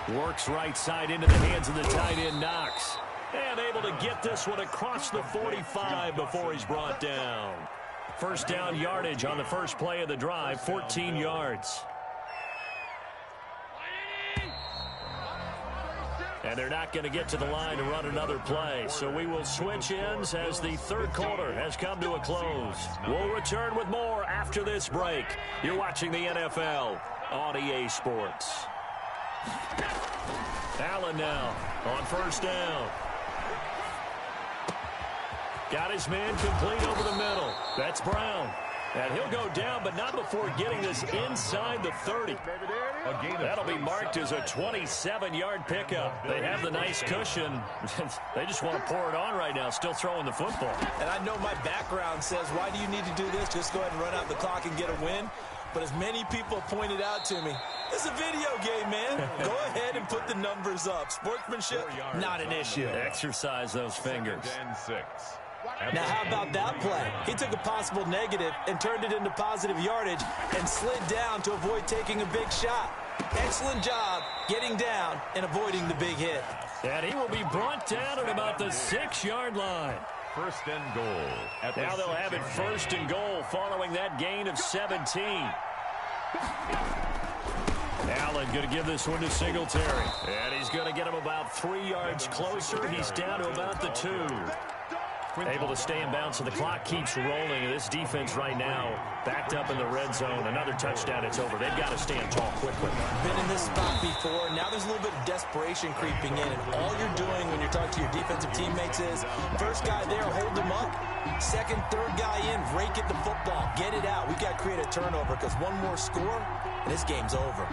Works right side into the hands of the tight end, Knox. And able to get this one across the 45 before he's brought down. First down yardage on the first play of the drive, 14 yards. And they're not going to get to the line to run another play. So we will switch ends as the third quarter has come to a close. We'll return with more after this break. You're watching the NFL on EA Sports. Allen now on first down. Got his man complete over the middle. That's Brown. And he'll go down, but not before getting this inside the 30. That'll be marked as a 27-yard pickup. They have the nice cushion. They just want to pour it on right now, still throwing the football. And I know my background says, why do you need to do this? Just go ahead and run out the clock and get a win. But as many people pointed out to me, it's a video game, man. Go ahead and put the numbers up. Sportsmanship, not an issue. Exercise those fingers. Now, how about that play? He took a possible negative and turned it into positive yardage and slid down to avoid taking a big shot. Excellent job getting down and avoiding the big hit. And he will be brought down at about the 6-yard line. First and goal. Now they'll have it first and goal following that gain of 17. Allen going to give this one to Singletary. And he's going to get him about 3 yards closer. He's down to about the 2. Able to stay in bounds, so the clock keeps rolling. This defense right now backed up in the red zone. Another touchdown, it's over. They've got to stand tall quickly. Been in this spot before. Now there's a little bit of desperation creeping in. And all you're doing when you're talking to your defensive teammates is, first guy there, hold him up. Second, third guy in, rake at the football. Get it out. We've got to create a turnover because one more score, and this game's over.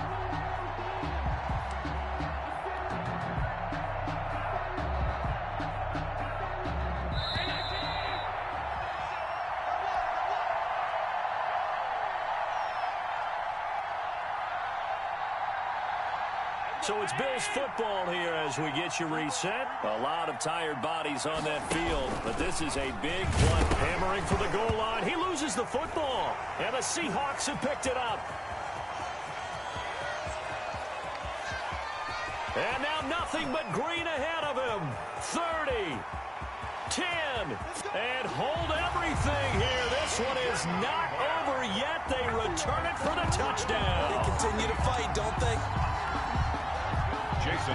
So it's Bills football here as we get you reset. A lot of tired bodies on that field, but this is a big play. Hammering for the goal line. He loses the football, and the Seahawks have picked it up. And now nothing but green ahead of him. 30, 10, and hold everything here. This one is not over yet. They return it for the touchdown. They continue to fight, don't they?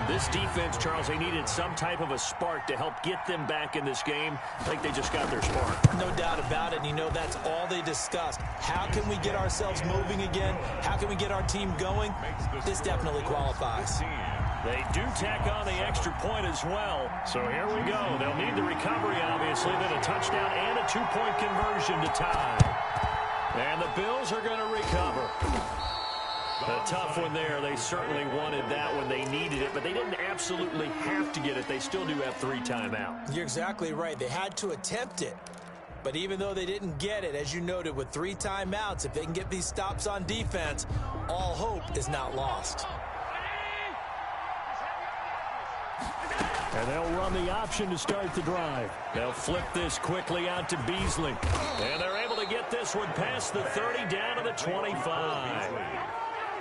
This defense, Charles, they needed some type of a spark to help get them back in this game. I think they just got their spark. No doubt about it. And you know that's all they discussed. How can we get ourselves moving again? How can we get our team going? This definitely qualifies. They do tack on the extra point as well. So here we go. They'll need the recovery, obviously, then a touchdown and a 2-point conversion to tie. And the Bills are going to recover. A tough one there. They certainly wanted that one. They needed it, but they didn't absolutely have to get it. They still do have 3 timeouts. You're exactly right. They had to attempt it. But even though they didn't get it, as you noted, with 3 timeouts, if they can get these stops on defense, all hope is not lost. And they'll run the option to start the drive. They'll flip this quickly out to Beasley. And they're able to get this one past the 30 down to the 25.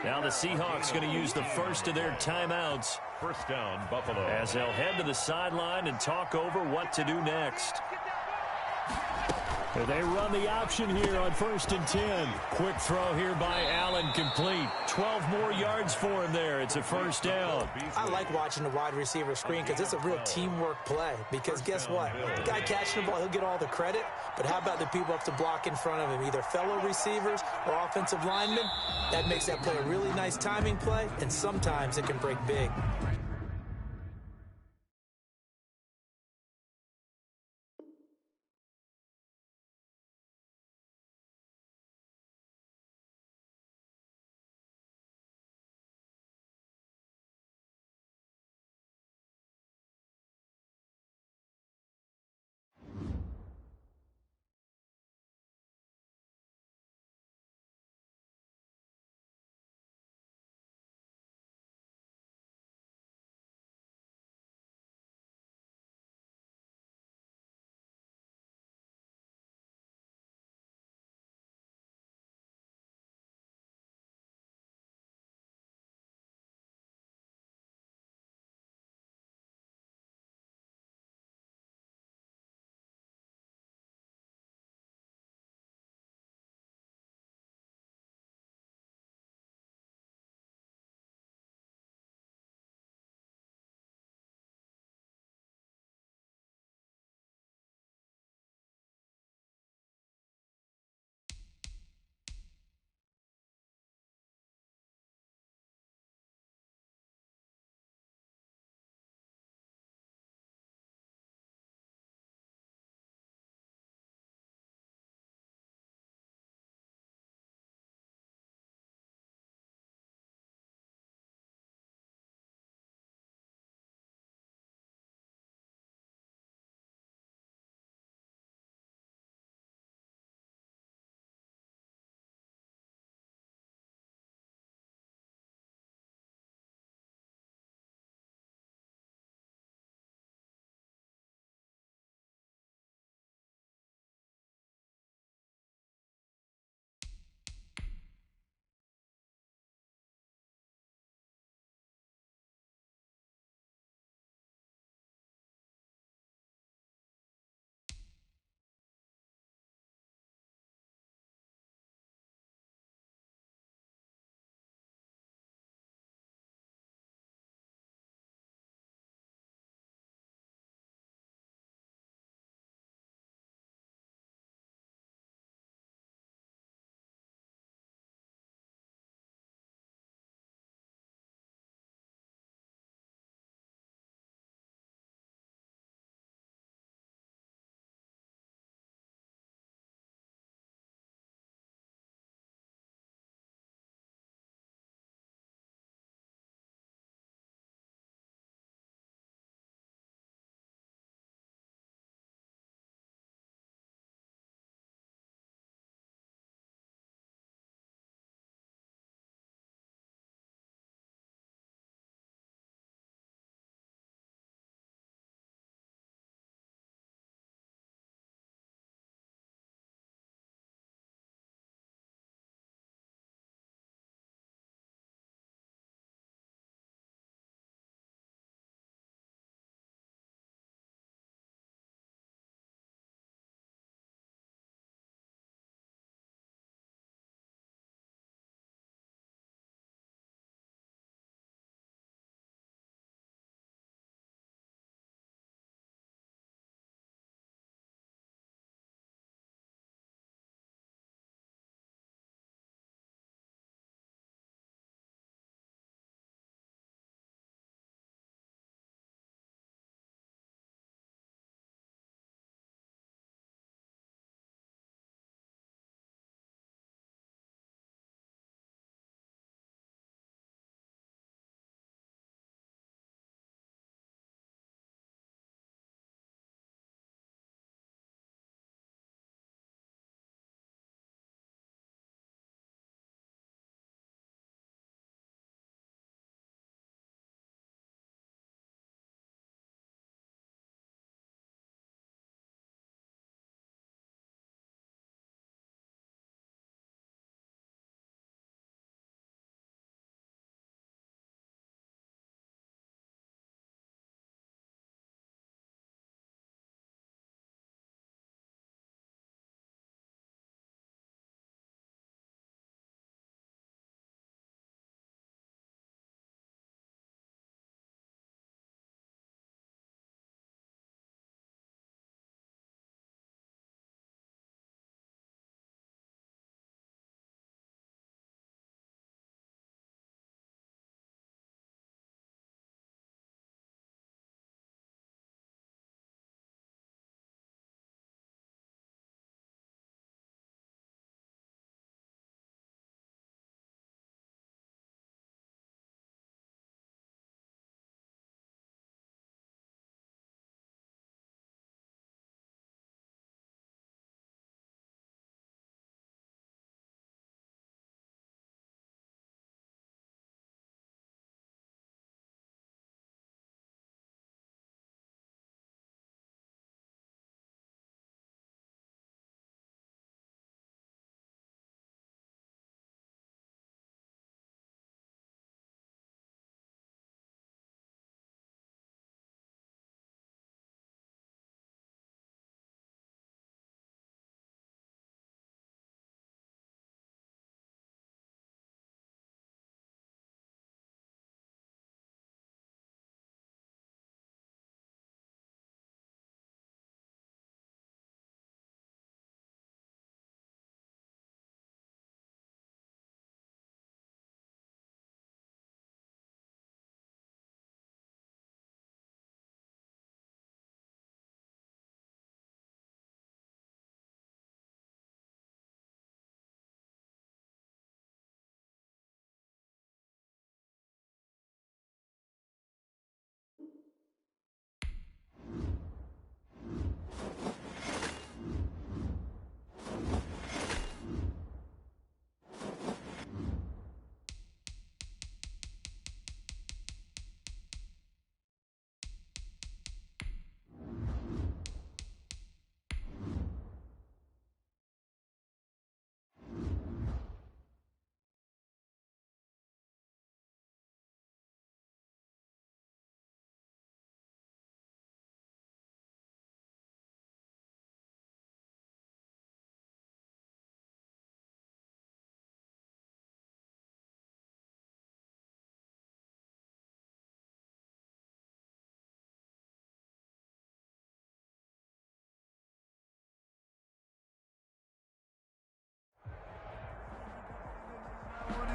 Now the Seahawks going to use the first of their timeouts. First down, Buffalo. As they'll head to the sideline and talk over what to do next. They run the option here on 1st and 10. Quick throw here by Allen, complete. 12 more yards for him there. It's a first down. I like watching the wide receiver screen because it's a real teamwork play. Because guess what? The guy catching the ball, he'll get all the credit. But how about the people up to block in front of him, either fellow receivers or offensive linemen? That makes that play a really nice timing play, and sometimes it can break big.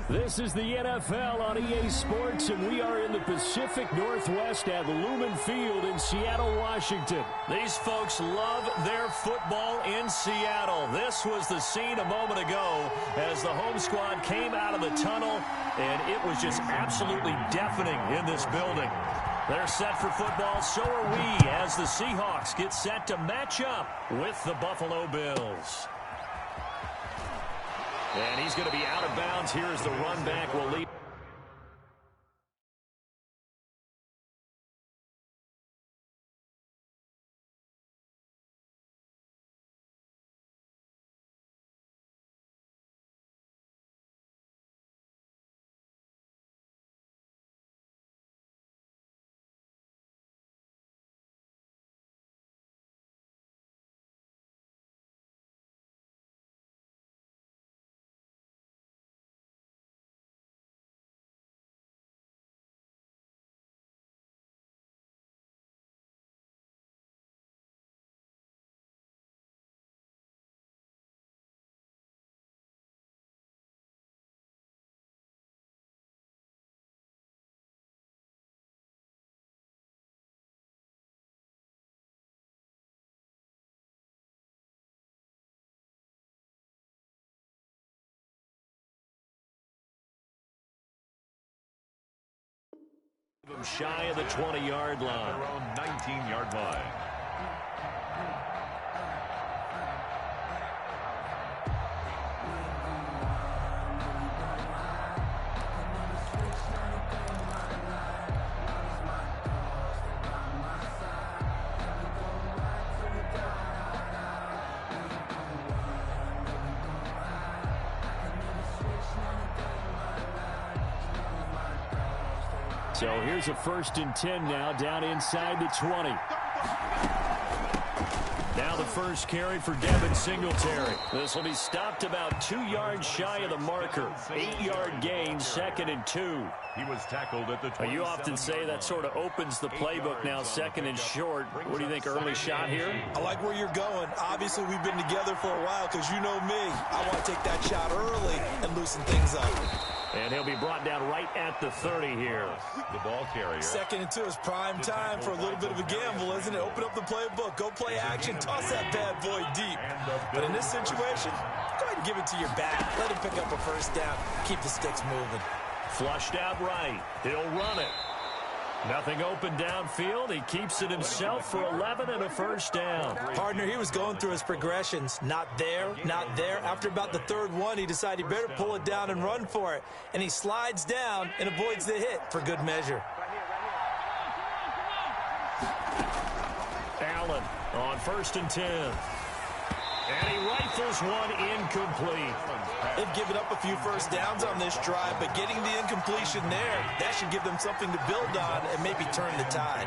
This is the NFL on EA Sports, and we are in the Pacific Northwest at Lumen Field in Seattle, Washington. These folks love their football in Seattle. This was the scene a moment ago as the home squad came out of the tunnel, and it was just absolutely deafening in this building. They're set for football, so are we, as the Seahawks get set to match up with the Buffalo Bills. And he's going to be out of bounds. Here's the run back. Will lead. Shy of the 20-yard line. At their own 19-yard line. So here's a 1st and 10 now, down inside the 20. Now the first carry for Devin Singletary. This will be stopped about 2 yards shy of the marker. 8-yard gain, 2nd and 2. He was tackled at the 27. You often say that sort of opens the playbook now, 2nd and short. What do you think, early shot here? I like where you're going. Obviously, we've been together for a while because you know me. I want to take that shot early and loosen things up. And he'll be brought down right at the 30 here. The ball carrier. 2nd and 2 is prime time for a little bit of a gamble, isn't it? Open up the playbook. Go play action. Toss that bad boy deep. But in this situation, go ahead and give it to your back. Let him pick up a 1st down. Keep the sticks moving. Flushed out right. He'll run it. Nothing open downfield. He keeps it himself for 11 and a 1st down. Partner, he was going through his progressions. Not there, not there. After about the 3rd one, he decided he better pull it down and run for it. And he slides down and avoids the hit for good measure. Allen on 1st and 10. And he rifles one incomplete. They've given up a few 1st downs on this drive, but getting the incompletion there, that should give them something to build on and maybe turn the tide.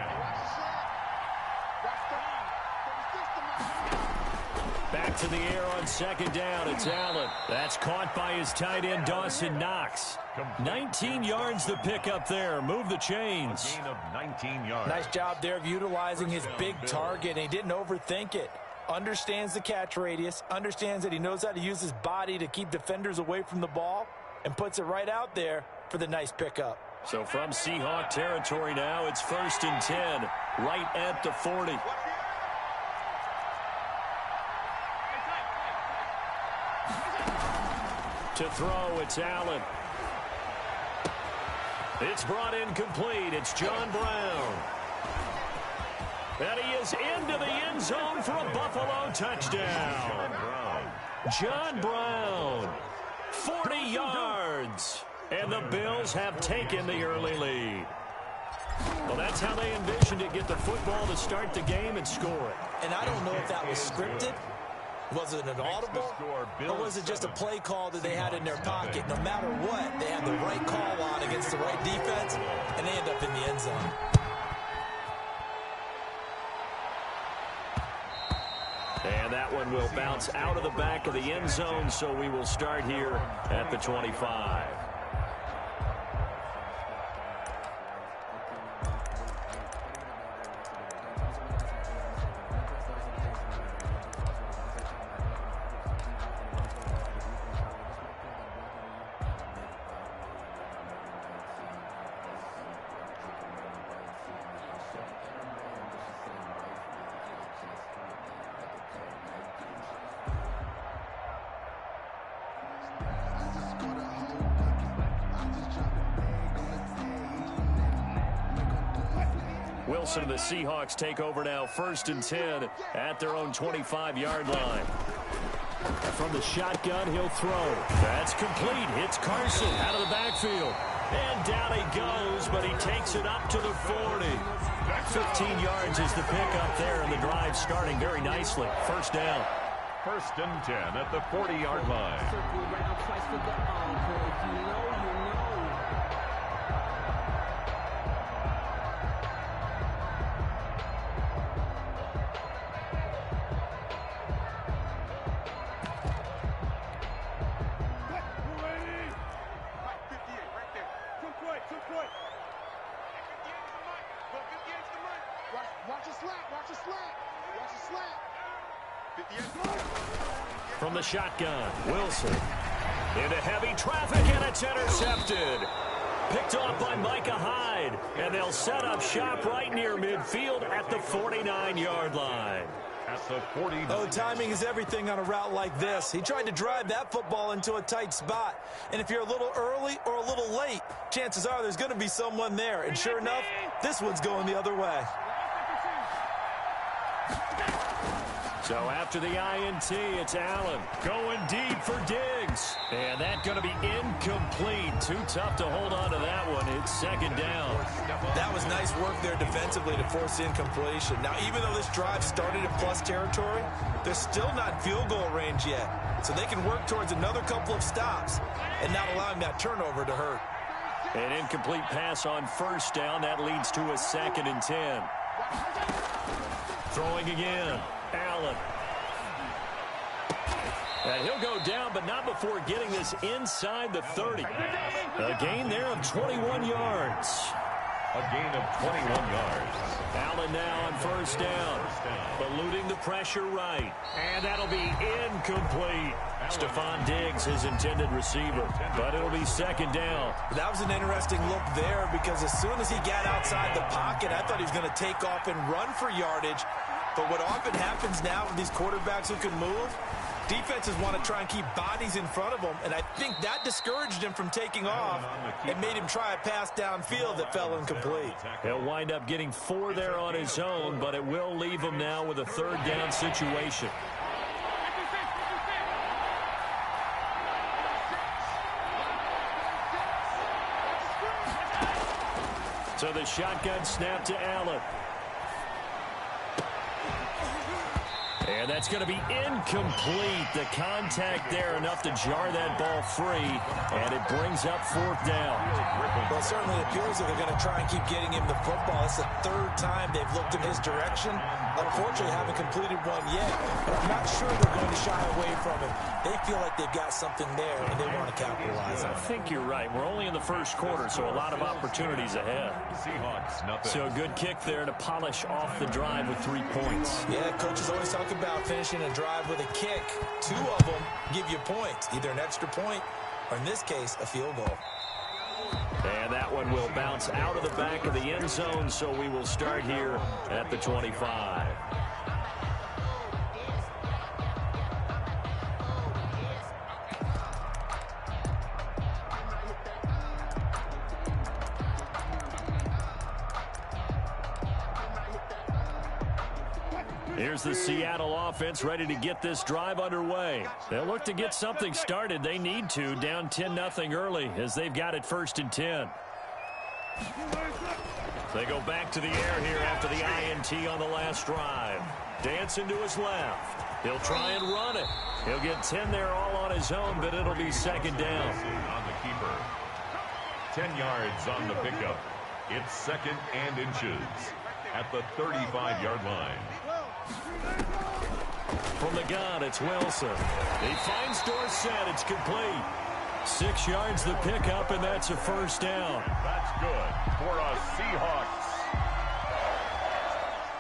Back to the air on 2nd down. It's Allen. That's caught by his tight end, Dawson Knox. 19 yards to pick up there. Move the chains. A gain of 19 yards. Nice job there of utilizing his big target. He didn't overthink it. Understands the catch radius, understands that he knows how to use his body to keep defenders away from the ball, and puts it right out there for the nice pickup. So from Seahawk territory now, it's 1st and 10, right at the 40. To throw, it's Allen. It's brought in complete. It's John Brown. And he is into the end zone for a Buffalo touchdown. John Brown, 40 yards. And the Bills have taken the early lead. Well, that's how they envisioned it, get the football to start the game and score it. And I don't know if that was scripted. Was it an audible? Or was it just a play call that they had in their pocket? No matter what, they had the right call on against the right defense, and they end up in the end zone. And that one will bounce out of the back of the end zone, so we will start here at the 25. Wilson and the Seahawks take over now, 1st and 10 at their own 25-yard line. From the shotgun, he'll throw. That's complete. Hits Carson out of the backfield. And down he goes, but he takes it up to the 40. 15 yards is the pickup there, and the drive starting very nicely. 1st down. 1st and 10 at the 40-yard line. From the shotgun, Wilson into heavy traffic, and it's intercepted. Picked off by Micah Hyde, and they'll set up shop right near midfield at the 49-yard line. At the 49. Oh, timing is everything on a route like this. He tried to drive that football into a tight spot. And if you're a little early or a little late, chances are there's going to be someone there. And sure enough, this one's going the other way. So after the INT, it's Allen going deep for Diggs. And that's going to be incomplete. Too tough to hold on to that one. It's 2nd down. That was nice work there defensively to force incompletion. Now, even though this drive started in plus territory, they're still not in field goal range yet. So they can work towards another couple of stops and not allowing that turnover to hurt. An incomplete pass on 1st down. That leads to a 2nd and 10. Throwing again. Allen. And he'll go down, but not before getting this inside the 30. A gain there of 21 yards. A gain of 21 yards. Allen now on 1st down. Eluding the pressure right. And that'll be incomplete. Stephon Diggs, his intended receiver. But it'll be 2nd down. That was an interesting look there because as soon as he got outside the pocket, I thought he was going to take off and run for yardage. But what often happens now with these quarterbacks who can move, defenses want to try and keep bodies in front of them, and I think that discouraged him from taking off and made him try a pass downfield that fell incomplete. He'll wind up getting 4 there on his own, but it will leave him now with a 3rd down situation. So the shotgun snap to Allen. And that's going to be incomplete. The contact there enough to jar that ball free, and it brings up 4th down. Well, it certainly appears that they're going to try and keep getting him the football. It's the 3rd time they've looked in his direction. Unfortunately, haven't completed one yet, but I'm not sure they're going to shy away from him. They feel like they've got something there, and they want to capitalize on it. I think you're right. We're only in the 1st quarter, so a lot of opportunities ahead. Seahawks, nothing. So a good kick there to polish off the drive with 3 points. Yeah, coaches always talk about finishing a drive with a kick. 2 of them give you points, either an extra point or, in this case, a field goal. And that one will bounce out of the back of the end zone, so we will start here at the 25. Here's the Seattle offense ready to get this drive underway. They'll look to get something started. They need to, down 10-0 early as they've got it 1st and 10. They go back to the air here after the INT on the last drive. Dancing to his left. He'll try and run it. He'll get 10 there all on his own, but it'll be 2nd down. On the keeper. 10 yards on the pickup. It's 2nd and inches at the 35-yard line. From the gun, it's Wilson. He finds Dorsett. It's complete. 6 yards the pickup, and that's a 1st down. That's good for us Seahawks.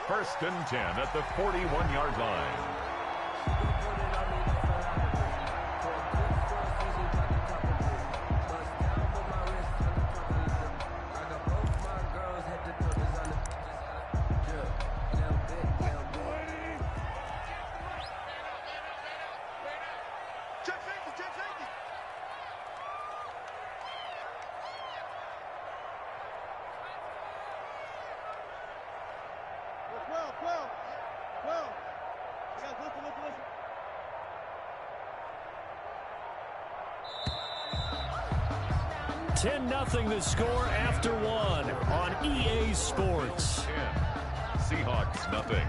1st and 10 at the 41-yard line. 10-0 the score after one on EA Sports. 10. Seahawks nothing.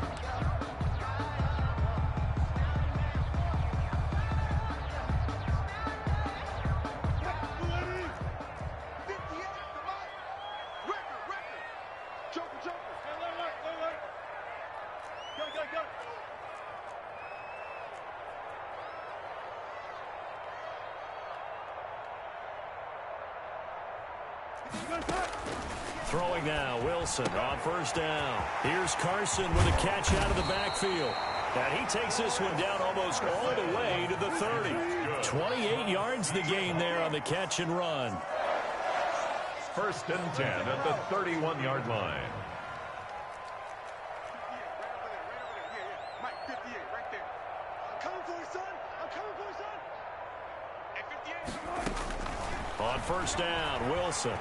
Throwing now, Wilson on first down. Here's Carson with a catch out of the backfield. And he takes this one down almost all the way to the 30. 28 yards the gain there on the catch and run. First and 10 at the 31-yard line. On first down, Wilson.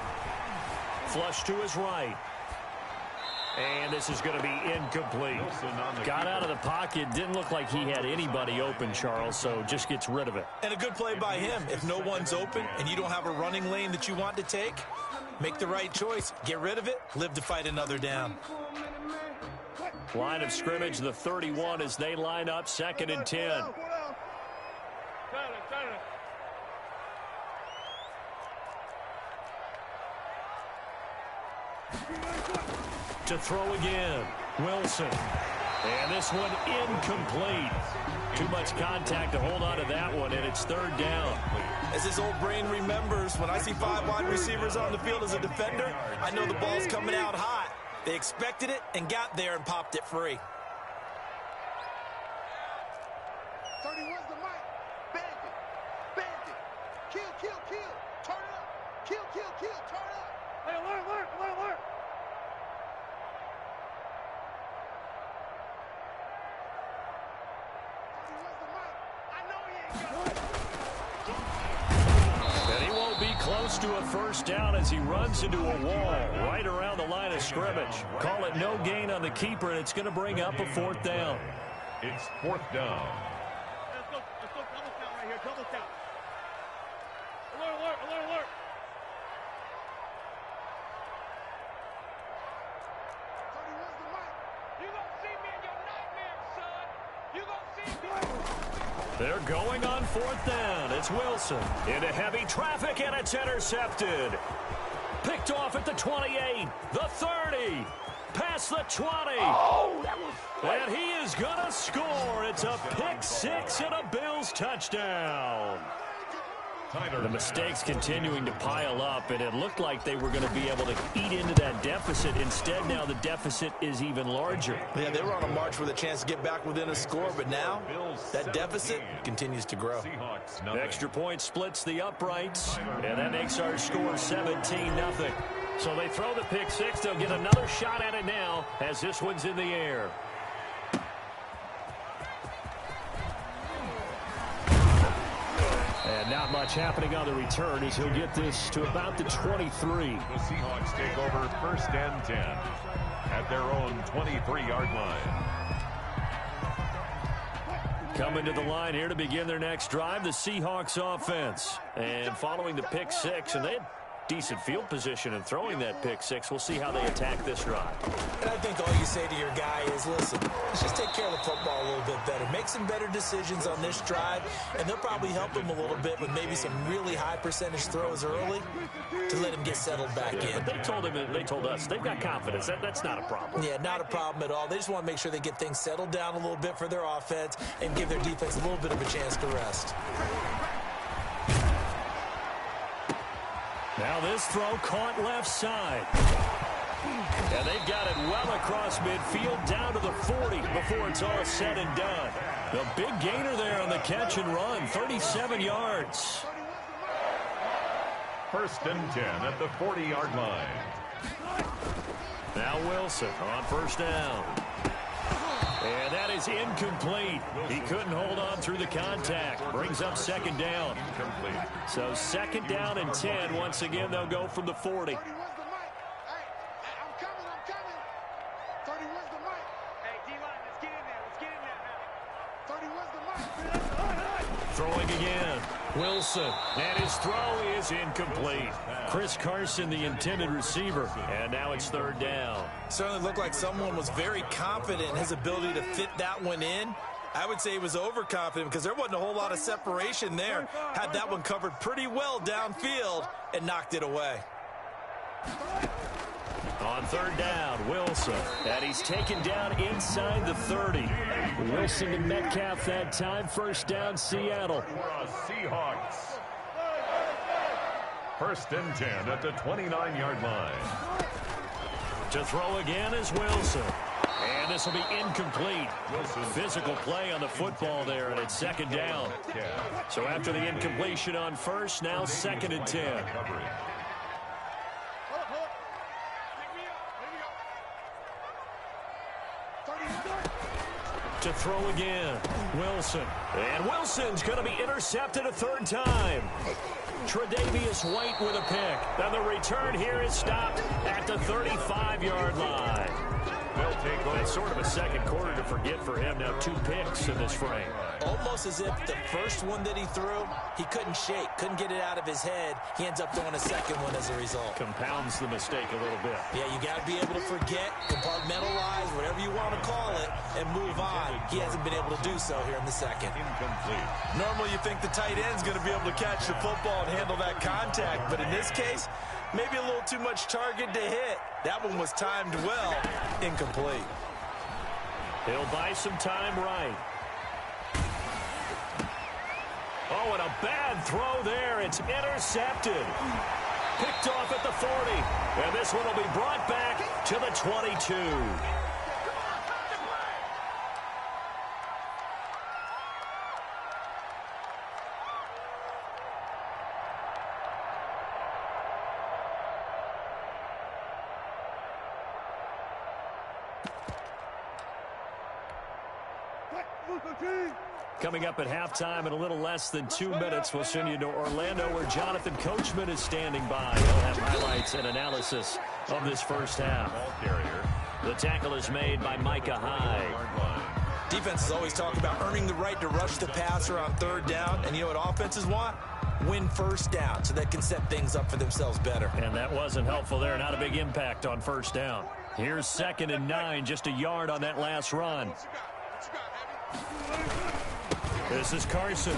Flush to his right. And this is going to be incomplete. Got out of the pocket. Didn't look like he had anybody open, Charles, so just gets rid of it. And a good play by him. If no one's open and you don't have a running lane that you want to take, make the right choice. Get rid of it. Live to fight another down. Line of scrimmage, the 31 as they line up, 2nd and 10. To throw again, Wilson. And this one incomplete. Too much contact to hold on to that one, and it's 3rd down. As his old brain remembers, when I see 5 wide receivers on the field as a defender, I know the ball's coming out hot. They expected it and got there and popped it free. 31's the mic. Bandit. Kill. Turn it up. Kill. Turn it up. Hey, alert. And he won't be close to a first down as he runs into a wall right around the line of scrimmage. Call it no gain on the keeper, and it's going to bring up a 4th down. It's 4th down. Let's go double count right here. Double count. Alert. 31's the mic. You gonna see me in your nightmares, son. You gonna see me. They're going on 4th down. It's Wilson into heavy traffic, and it's intercepted. Picked off at the 28, the 30, past the 20. And he is going to score. It's a pick-6 and a Bills touchdown. The mistakes continuing to pile up, and it looked like they were going to be able to eat into that deficit. Instead, now the deficit is even larger. Yeah, they were on a march with a chance to get back within a score, but now that deficit continues to grow. Extra point splits the uprights, and that makes our score 17-0. So they throw the pick-6. They'll get another shot at it now as this one's in the air. And not much happening on the return as he'll get this to about the 23. The Seahawks take over 1st and 10 at their own 23-yard line. Coming to the line here to begin their next drive, the Seahawks offense. And following the pick-6, and they had decent field position in throwing that pick-6. We'll see how they attack this drive. And I think all you say to your guy is, listen, let's just take care of the football a little bit better. Make some better decisions on this drive, and they'll probably help him a little bit with maybe some really high percentage throws early to let him get settled back in. But they told us they've got confidence. That's not a problem. Yeah, not a problem at all. They just want to make sure they get things settled down a little bit for their offense and give their defense a little bit of a chance to rest. Now this throw caught left side. And they've got it well across midfield down to the 40 before it's all said and done. The big gainer there on the catch and run, 37 yards. 1st and 10 at the 40-yard line. Now Wilson on first down. And that is incomplete. He couldn't hold on through the contact. Brings up 2nd down. Incomplete. So 2nd down and 10. Once again, they'll go from the 40. I'm coming. 31's the mic. Hey, D-line, let's get in there. Let's get in there now. 30, where's the mic? Throwing again. Wilson. And his throw is incomplete. Chris Carson, the intended receiver. And now it's third down. Certainly looked like someone was very confident in his ability to fit that one in. I would say he was overconfident because there wasn't a whole lot of separation there. Had that one covered pretty well downfield and knocked it away. On third down, Wilson. And he's taken down inside the 30. Wilson to Metcalf that time. First down, Seattle. Seahawks. First and 10 at the 29-yard line. To throw again is Wilson. And this will be incomplete. Wilson. Physical play on the football there, and it's second down. So after the incompletion on first, now second and 10. To throw again, Wilson. And Wilson's going to be intercepted a third time. Tre'Davious White with a pick. And the return here is stopped at the 35-yard line. That's sort of a second quarter to forget for him. Now 2 picks in this frame. Almost as if the first one that he threw, he couldn't shake, couldn't get it out of his head. He ends up throwing a second one as a result. Compounds the mistake a little bit. Yeah, you got to be able to forget, compartmentalize, whatever you want to call it, and move on. He hasn't been able to do so here in the second. Incomplete. Normally you think the tight end's going to be able to catch the football and handle that contact, but in this case, maybe a little too much target to hit. That one was timed well. Incomplete. He'll buy some time right. Oh, and a bad throw there. It's intercepted. Picked off at the 40. And this one will be brought back to the 22. Coming up at halftime in a little less than 2 minutes, we'll send you to Orlando where Jonathan Coachman is standing by. He'll have highlights and analysis of this first half. The tackle is made by Micah Hyde. Defenses always talk about earning the right to rush the passer on third down, and you know what offenses want? Win first down so they can set things up for themselves better. And that wasn't helpful there. Not a big impact on first down. Here's 2nd and 9, just a yard on that last run. This is Carson.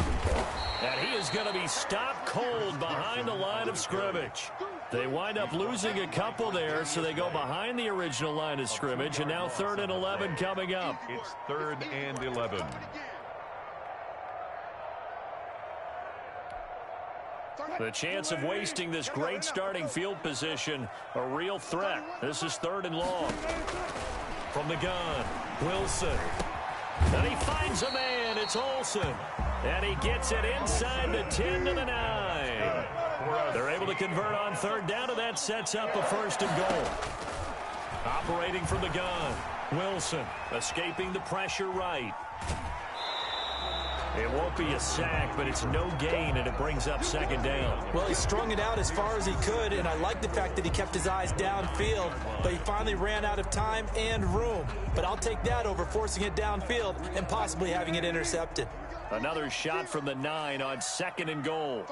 And he is going to be stopped cold behind the line of scrimmage. They wind up losing a couple there, so they go behind the original line of scrimmage, and now 3rd and 11 coming up. It's 3rd and 11. The chance of wasting this great starting field position, a real threat. This is 3rd and long. From the gun, Wilson. And he finds a man. It's Olsen. And he gets it inside the 10 to the 9. They're able to convert on 3rd down, and that sets up a 1st and goal. Operating from the gun, Wilson escaping the pressure right. It won't be a sack, but it's no gain, and it brings up 2nd down. Well, he strung it out as far as he could, and I like the fact that he kept his eyes downfield, but he finally ran out of time and room. But I'll take that over forcing it downfield and possibly having it intercepted. Another shot from the 9 on 2nd and goal.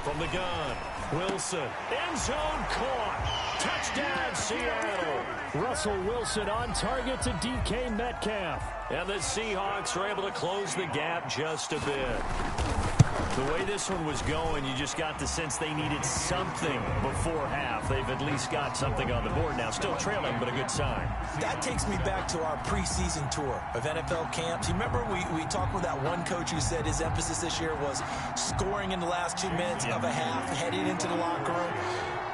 From the gun, Wilson. End zone caught. Touchdown, Seattle. Russell Wilson on target to DK Metcalf. And the Seahawks are able to close the gap just a bit. The way this one was going, you just got the sense they needed something before half. They've at least got something on the board now. Still trailing, but a good sign. That takes me back to our preseason tour of NFL camps. You remember we talked with that one coach who said his emphasis this year was scoring in the last 2 minutes of a half, heading into the locker room.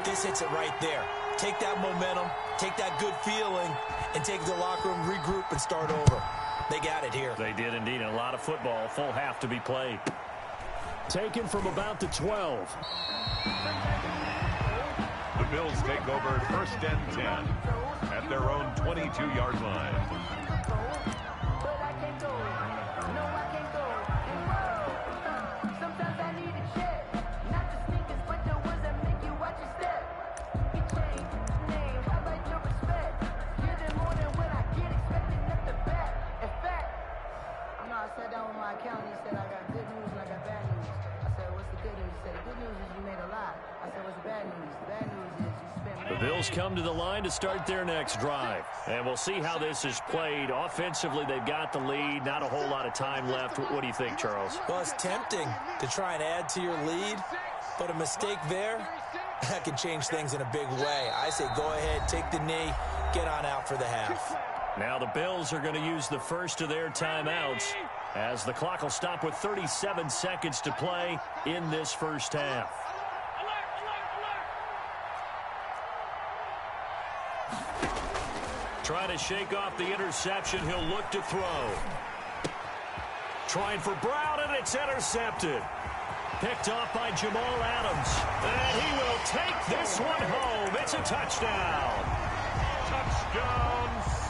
This hits it right there. Take that momentum, take that good feeling, and take it to the locker room, regroup, and start over. They got it here. They did indeed. And a lot of football, full half to be played. Taken from about the 12. The Bills take over 1st and 10 at their own 22-yard line. Bills come to the line to start their next drive. And we'll see how this is played. Offensively, they've got the lead. Not a whole lot of time left. What do you think, Charles? Well, it's tempting to try and add to your lead, but a mistake there, that can change things in a big way. I say go ahead, take the knee, get on out for the half. Now the Bills are going to use the first of their timeouts as the clock will stop with 37 seconds to play in this first half. Trying to shake off the interception. He'll look to throw. Trying for Brown, and it's intercepted. Picked off by Jamal Adams. And he will take this one home. It's a touchdown. Touchdown.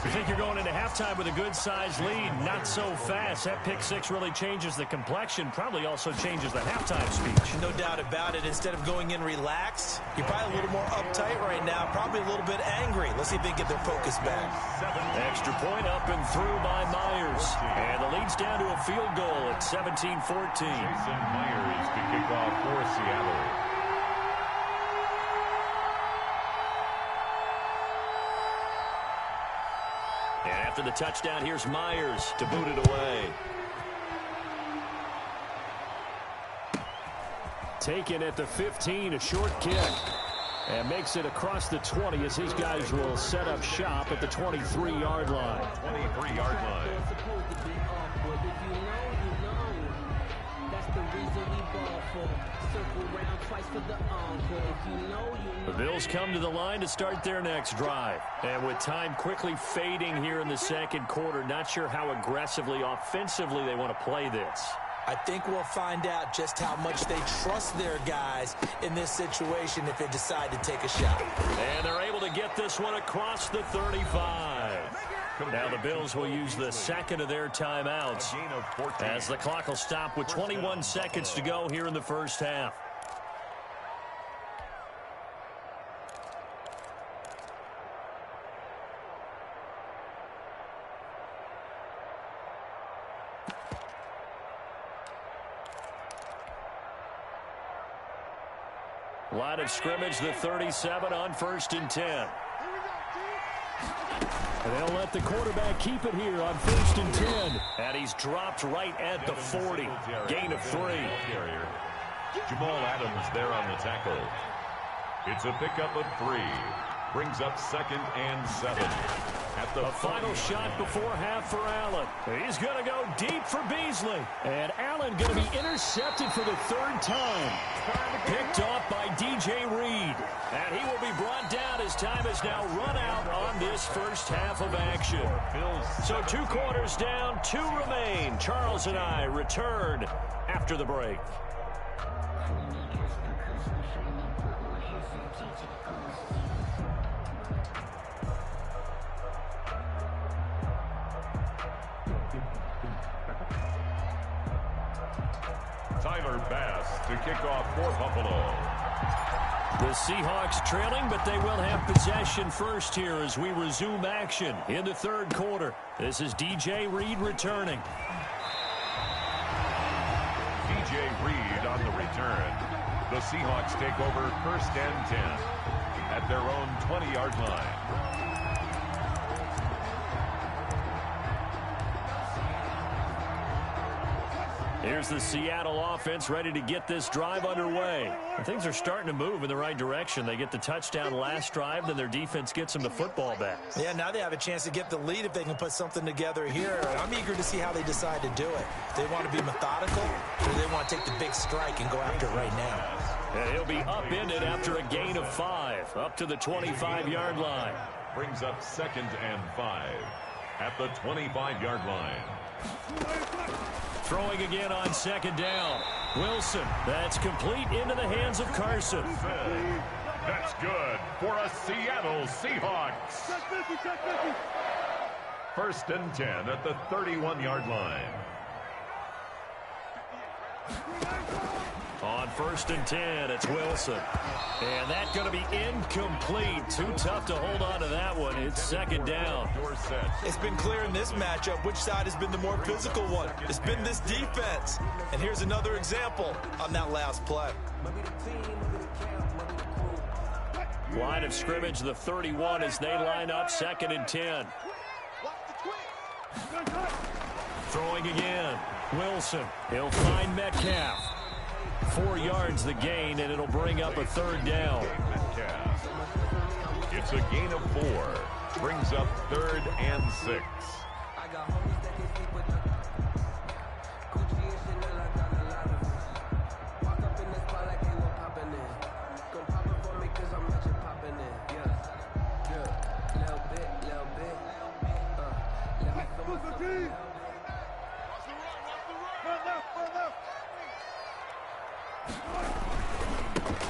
You think you're going into halftime with a good-sized lead. Not so fast. That pick six really changes the complexion. Probably also changes the halftime speech. No doubt about it. Instead of going in relaxed, you're probably a little more uptight right now. Probably a little bit angry. Let's see if they can get their focus back. Extra point up and through by Myers. And the lead's down to a field goal at 17-14. Jason Myers to kick off for Seattle. And after the touchdown, here's Myers to boot it away. Taken at the 15, a short kick. And makes it across the 20 as his guys will set up shop at the 23-yard line. 23-yard line. The Bills come to the line to start their next drive. And with time quickly fading here in the second quarter, not sure how aggressively, offensively they want to play this. I think we'll find out just how much they trust their guys in this situation if they decide to take a shot. And they're able to get this one across the 35. Now the Bills will use the second of their timeouts as the clock will stop with 21 seconds to go here in the first half. Line of scrimmage, the 37 on 1st and 10. And they'll let the quarterback keep it here on 1st and 10. And he's dropped right at the 40. Gain of 3. Jamal Adams there on the tackle. It's a pickup of 3. Brings up 2nd and 7. At the final shot before half for Allen. He's going to go deep for Beasley. And Allen going to be intercepted for the 3rd time. Picked off by DJ Reed. And he will be brought down as time is now run out on this first half of action. So 2 quarters down, 2 remain. Charles and I return after the break. To kick off for Buffalo. The Seahawks trailing, but they will have possession first here as we resume action in the 3rd quarter. This is DJ Reed returning. DJ Reed on the return. The Seahawks take over 1st and 10 at their own 20-yard line. Here's the Seattle offense ready to get this drive underway. And things are starting to move in the right direction. They get the touchdown last drive, then their defense gets them the football back. Yeah, now they have a chance to get the lead if they can put something together here. And I'm eager to see how they decide to do it. They want to be methodical, or they want to take the big strike and go after it right now. And he'll be upended after a gain of 5, up to the 25-yard line. Brings up 2nd and 5 at the 25-yard line. Throwing again on 2nd down. Wilson, that's complete into the hands of Carson. That's good for a Seattle Seahawks. 1st and 10 at the 31-yard line. On 1st and 10, it's Wilson. And that's going to be incomplete. Too tough to hold on to that one. It's 2nd down. It's been clear in this matchup which side has been the more physical one. It's been this defense. And here's another example on that last play. Line of scrimmage, the 31 as they line up 2nd and 10. Throwing again. Wilson. He'll find Metcalf. 4 yards the gain, and it'll bring up a 3rd down. It's a gain of 4. Brings up 3rd and 6.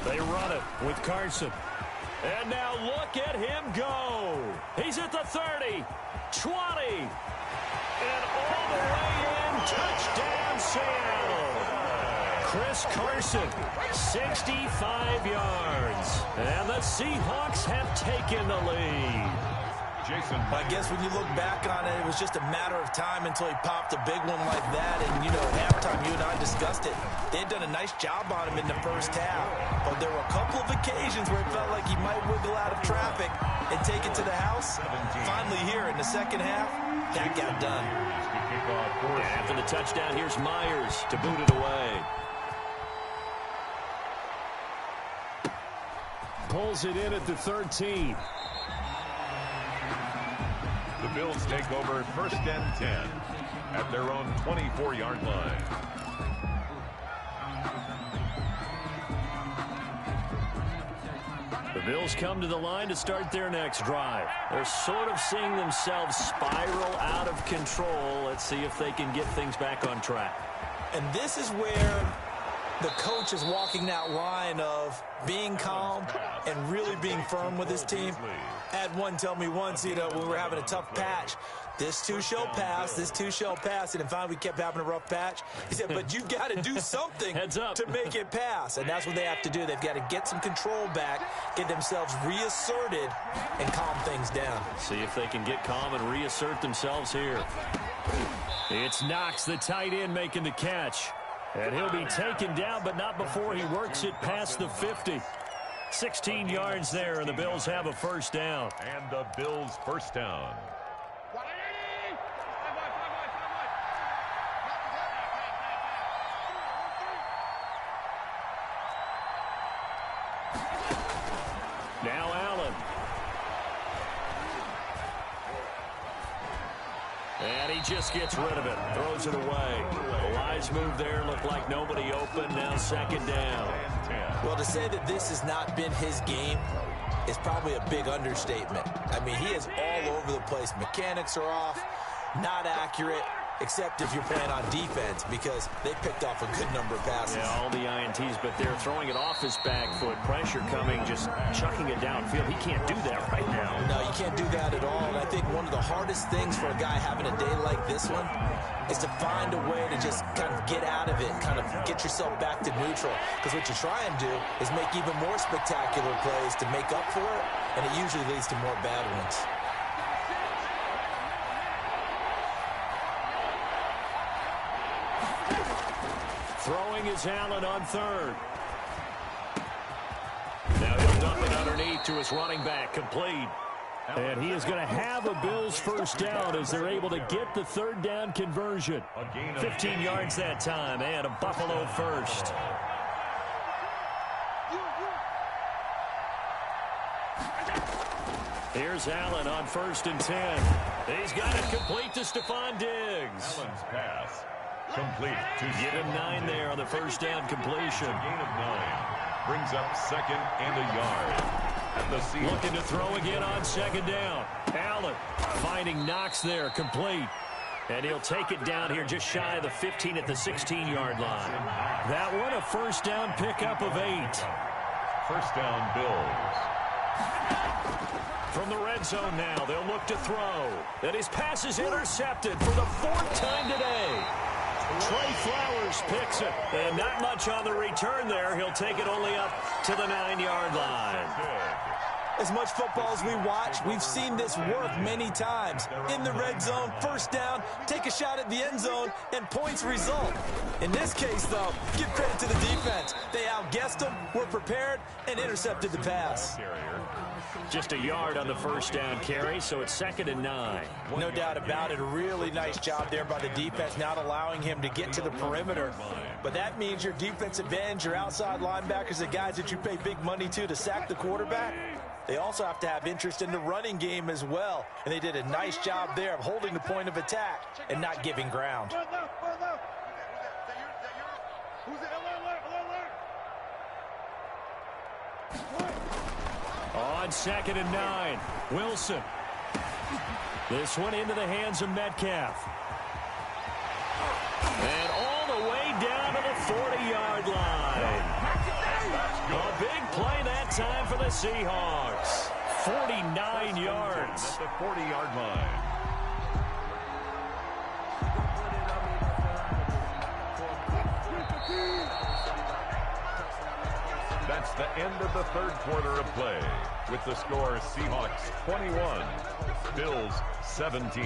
They run it with Carson. And now look at him go. He's at the 30, 20, and all the way in. Touchdown, Seattle. Chris Carson, 65 yards. And the Seahawks have taken the lead. Jason, I guess when you look back on it, it was just a matter of time until he popped a big one like that. And, you know, at halftime, you and I discussed it. They had done a nice job on him in the first half. But there were a couple of occasions where it felt like he might wiggle out of traffic and take it to the house. Finally here in the second half, that got done. And after the touchdown, here's Myers to boot it away. Pulls it in at the 13. The Bills take over 1st and 10 at their own 24-yard line. The Bills come to the line to start their next drive. They're sort of seeing themselves spiral out of control. Let's see if they can get things back on track. And this is where the coach is walking that line of being calm and really being firm with his team. I had one tell me once, you know, when we were having a tough patch, this too shall pass, this too shall pass. And finally we kept having a rough patch. He said, but you've got to do something to make it pass. And that's what they have to do. They've got to get some control back, get themselves reasserted, and calm things down. See if they can get calm and reassert themselves here. It's Knox, the tight end, making the catch. And he'll be taken down, but not before he works it past the 50. 16 yards there, and the Bills have a 1st down. And the Bills' 1st down. Now Allen. And he just gets rid of it, throws it away. The wise move there, looked like nobody open, now 2nd down. Well, to say that this has not been his game is probably a big understatement. I mean, he is all over the place. Mechanics are off, not accurate, except if you're playing on defense, because they picked off a good number of passes. Yeah, all the INTs, but they're throwing it off his back foot. Pressure coming, just chucking it downfield. He can't do that right now. No, you can't do that at all. And I think one of the hardest things for a guy having a day like this one is to find a way to just kind of get out of it, kind of get yourself back to neutral. Because what you try and do is make even more spectacular plays to make up for it, and it usually leads to more bad ones. Throwing is Allen on 3rd. Now he'll dump it underneath to his running back, complete. And he is going to have a Bills 1st down as they're able to get the 3rd down conversion. 15 yards that time, and a Buffalo 1st. Here's Allen on 1st and 10. He's got it complete to Stephon Diggs. Allen's pass complete to Get him 9 there on the 1st down completion. gain of 9. Brings up 2nd and a yard. At the Seahawks. Looking to throw again on 2nd down. Allen finding Knox there, complete. And he'll take it down here just shy of the 15 at the 16-yard line. That one a 1st down pickup of 8. 1st down Bills. From the red zone now, they'll look to throw. And his pass is intercepted for the 4th time today. Trey Flowers picks it. And not much on the return there. He'll take it only up to the 9-yard line. As much football as we watch, we've seen this work many times. In the red zone, first down, take a shot at the end zone, and points result. In this case, though, give credit to the defense. They outguessed them, were prepared, and intercepted the pass. Just a yard on the first down carry, so it's 2nd and 9. No doubt about it. A really nice job there by the defense, not allowing him to get to the perimeter. But that means your defensive ends, your outside linebackers, the guys that you pay big money to sack the quarterback, they also have to have interest in the running game as well. And they did a nice job there of holding the point of attack and not giving ground. On 2nd and 9, Wilson. This one into the hands of Metcalf. And all the way down to the 40-yard line. A big play that time for the Seahawks. 49 yards. At the 40-yard line. That's the end of the third quarter of play. With the score, Seahawks 21, Bills 17.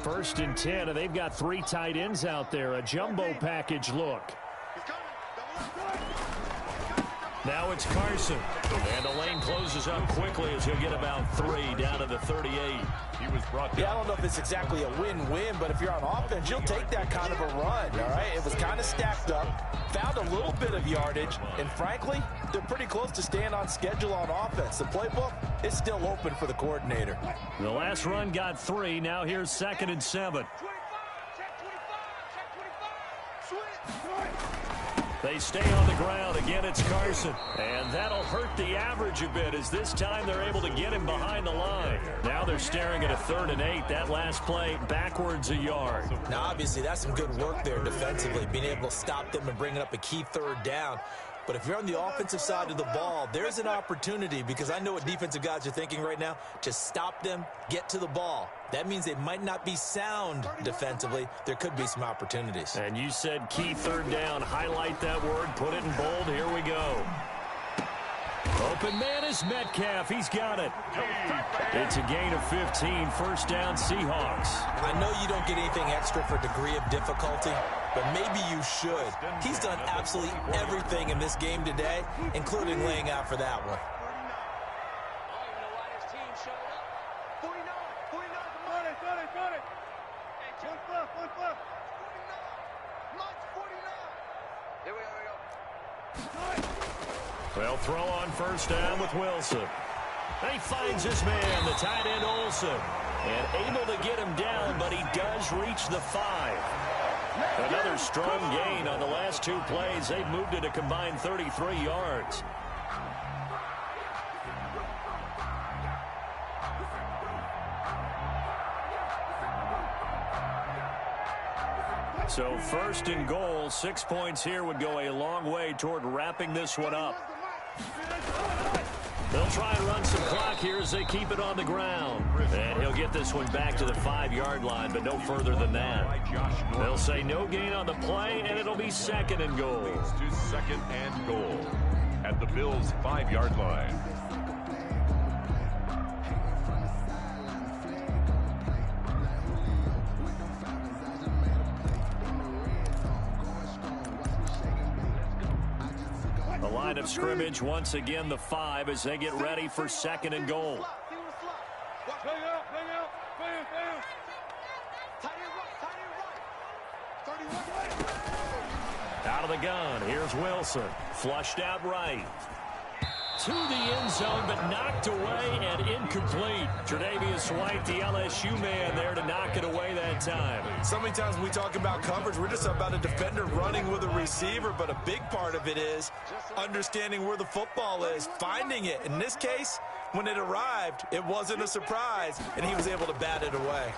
1st and 10, and they've got 3 tight ends out there. A jumbo package look. Now it's Carson. And the lane closes up quickly as he'll get about 3 down to the 38. He was brought down. Yeah, I don't know if it's exactly a win-win, but if you're on offense, you'll take that kind of a run, all right? It was kind of stacked up, found a little bit of yardage, and frankly, they're pretty close to staying on schedule on offense. The playbook is still open for the coordinator. The last run got 3. Now here's 2nd and 7. They stay on the ground. Again, it's Carson. And that'll hurt the average a bit as this time they're able to get him behind the line. Now they're staring at a 3rd and 8. That last play backwards a yard. Now, obviously, that's some good work there defensively, being able to stop them and bringing up a key 3rd down. But if you're on the offensive side of the ball, there's an opportunity, because I know what defensive guys are thinking right now, to stop them, get to the ball. That means they might not be sound defensively. There could be some opportunities. And you said key 3rd down. Highlight that word. Put it in bold. Here we go. Open man is Metcalf. He's got it. It's a gain of 15. 1st down, Seahawks. I know you don't get anything extra for degree of difficulty, but maybe you should. He's done absolutely everything in this game today, including laying out for that one. They'll throw on 1st down with Wilson. And he finds his man, the tight end Olsen. And able to get him down, but he does reach the 5. Another strong gain on the last 2 plays. They've moved it a combined 33 yards. So 1st and goal, 6 points here would go a long way toward wrapping this one up. They'll try and run some clock here as they keep it on the ground. And he'll get this one back to the 5-yard line, but no further than that. They'll say no gain on the play, and it'll be 2nd and goal. To 2nd and goal at the Bills' 5-yard line. The line of scrimmage, once again, the 5 as they get ready for 2nd and goal. Out of the gun, here's Wilson. Flushed out right. To the end zone, but knocked away and incomplete. Tre'Davious White, the LSU man, there to knock it away that time. So many times when we talk about coverage, we're just about a defender running with a receiver, but a big part of it is understanding where the football is, finding it. In this case, when it arrived, it wasn't a surprise, and he was able to bat it away.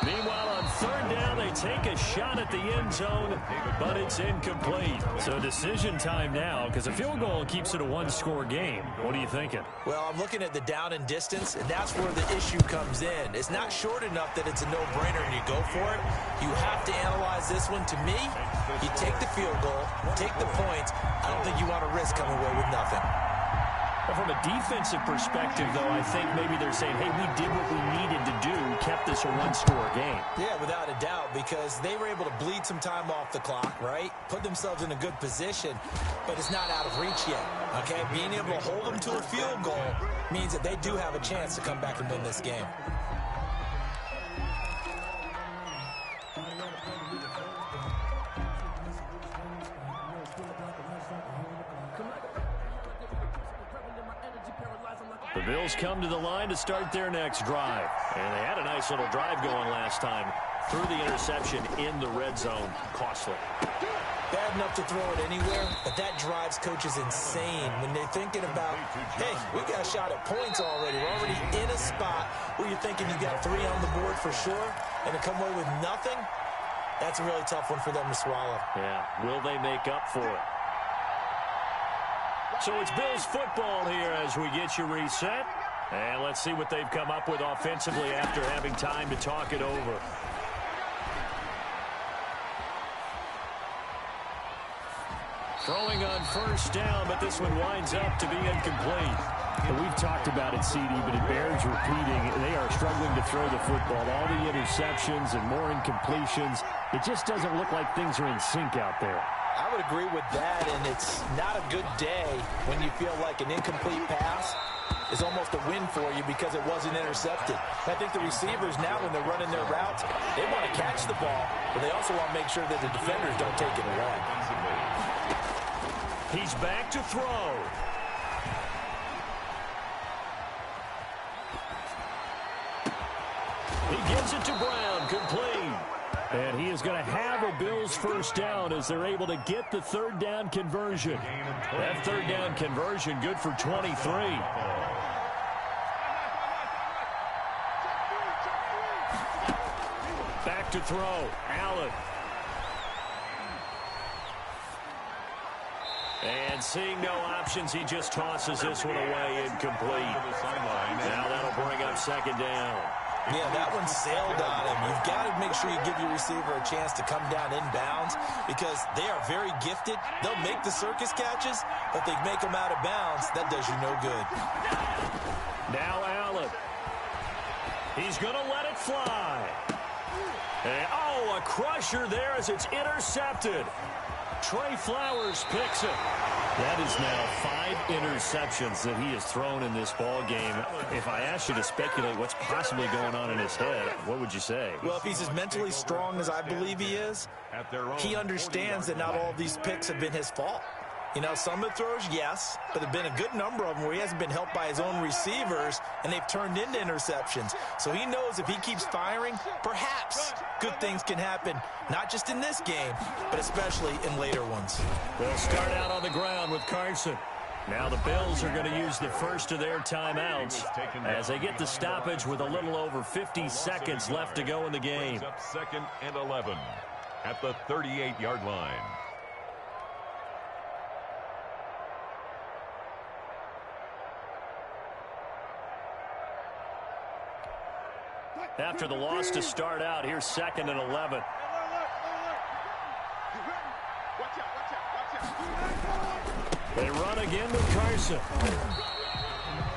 Meanwhile, on 3rd down, they take a shot at the end zone, but it's incomplete. So decision time now, because a field goal keeps it a one-score game. What are you thinking? Well, I'm looking at the down and distance, and that's where the issue comes in. It's not short enough that it's a no-brainer and you go for it. You have to analyze this one. To me, you take the field goal, take the points. I don't think you want to risk coming away with nothing. Well, from a defensive perspective, though, I think maybe they're saying, hey, we did what we needed to do, kept this a one-score game. Yeah, without a doubt, because they were able to bleed some time off the clock, right? Put themselves in a good position, but it's not out of reach yet, okay? Being able to hold them to a field goal means that they do have a chance to come back and win this game. The Bills come to the line to start their next drive. And they had a nice little drive going last time. Threw the interception in the red zone. Costly. Bad enough to throw it anywhere, but that drives coaches insane when they're thinking about, hey, we got a shot at points already. We're already in a spot where you're thinking you got 3 on the board for sure, and to come away with nothing, that's a really tough one for them to swallow. Yeah, will they make up for it? So it's Bills football here as we get you reset. And let's see what they've come up with offensively after having time to talk it over. Throwing on first down, but this one winds up to be incomplete. And we've talked about it, CD, but it bears repeating. They are struggling to throw the football. All the interceptions and more incompletions. It just doesn't look like things are in sync out there. I would agree with that, and it's not a good day when you feel like an incomplete pass is almost a win for you because it wasn't intercepted. I think the receivers now, when they're running their routes, they want to catch the ball, but they also want to make sure that the defenders don't take it away. He's back to throw. He gives it to Brown, complete. And he is going to have a Bills first down as they're able to get the third down conversion. That third down conversion good for 23. Back to throw. Allen. And seeing no options, he just tosses this one away incomplete. Now that'll bring up second down. Yeah, that one sailed on him. You've got to make sure you give your receiver a chance to come down inbounds because they are very gifted. They'll make the circus catches, but they make them out of bounds. That does you no good. Now Allen. He's going to let it fly. And, oh, a crusher there as it's intercepted. Trey Flowers picks it. That is now 5 interceptions that he has thrown in this ball game. If I asked you to speculate what's possibly going on in his head, what would you say? Well, if he's as mentally strong as I believe he is, he understands that not all of these picks have been his fault. You know, some of the throws, yes, but there have been a good number of them where he hasn't been helped by his own receivers, and they've turned into interceptions. So he knows if he keeps firing, perhaps good things can happen, not just in this game, but especially in later ones. They'll start out on the ground with Carson. Now the Bills are going to use the first of their timeouts as they get the stoppage with a little over 50 seconds left to go in the game. Up 2nd and 11 at the 38-yard line. After the loss to start out, here's 2nd and 11. They run again with Carson.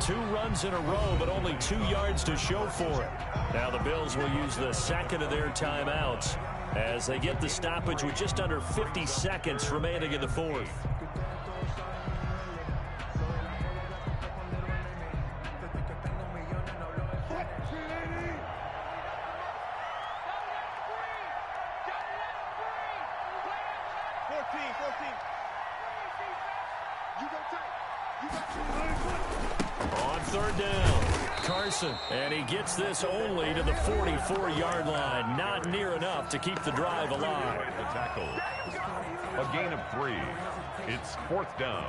2 runs in a row, but only 2 yards to show for it. Now the Bills will use the second of their timeouts as they get the stoppage with just under 50 seconds remaining in the fourth. On third down, Carson, and he gets this only to the 44-yard line. Not near enough to keep the drive alive. The tackle. A gain of 3. It's 4th down.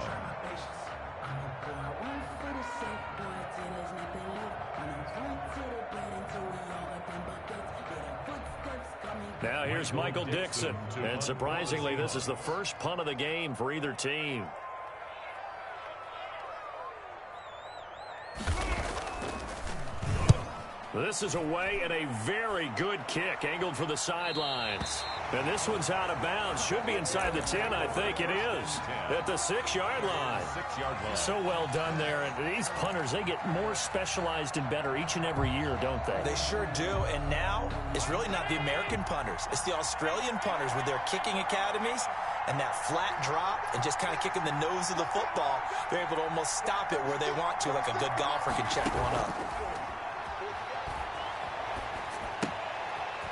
Now here's Michael Dixon. And surprisingly, this is the first punt of the game for either team. This is away and a very good kick, angled for the sidelines. And this one's out of bounds. Should be inside the 10, I think it is. At the 6-yard line. So well done there. And these punters, they get more specialized and better each and every year, don't they? They sure do. And now, it's really not the American punters. It's the Australian punters with their kicking academies and that flat drop and just kind of kicking the nose of the football. They're able to almost stop it where they want to, like a good golfer can check one up.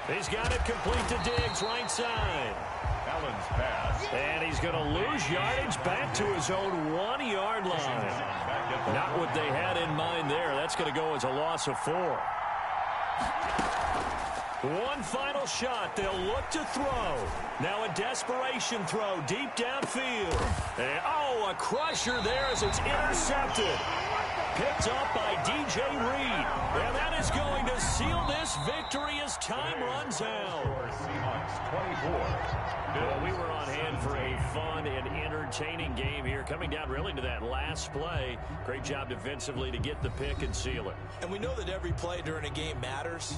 He's got it complete to Diggs, right side. Allen's pass. And he's going to lose yardage back to his own 1-yard line. Not what they had in mind there. That's going to go as a loss of 4. One final shot. They'll look to throw. Now a desperation throw deep downfield. And, a crusher there as it's intercepted. Picked up by DJ Reed. And that is going to seal this victory as time runs out. Seahawks 24. Well, we were on hand for a fun and entertaining game here, coming down really to that last play. Great job defensively to get the pick and seal it. And we know that every play during a game matters.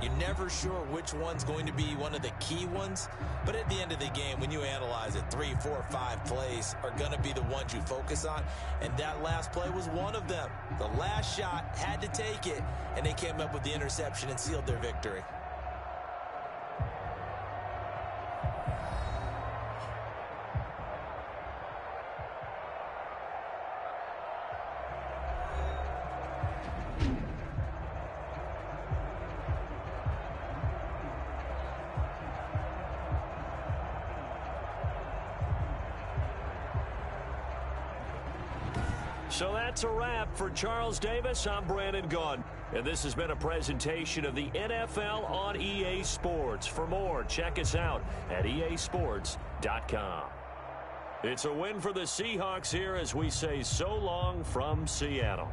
You're never sure which one's going to be one of the key ones. But at the end of the game, when you analyze it, 3, 4, 5 plays are going to be the ones you focus on. And that last play was one of them. The last shot had to take it, and they came up with the interception and sealed their victory. So that's a wrap for Charles Davis. I'm Brandon Gaudin. And this has been a presentation of the NFL on EA Sports. For more, check us out at easports.com. It's a win for the Seahawks here as we say so long from Seattle.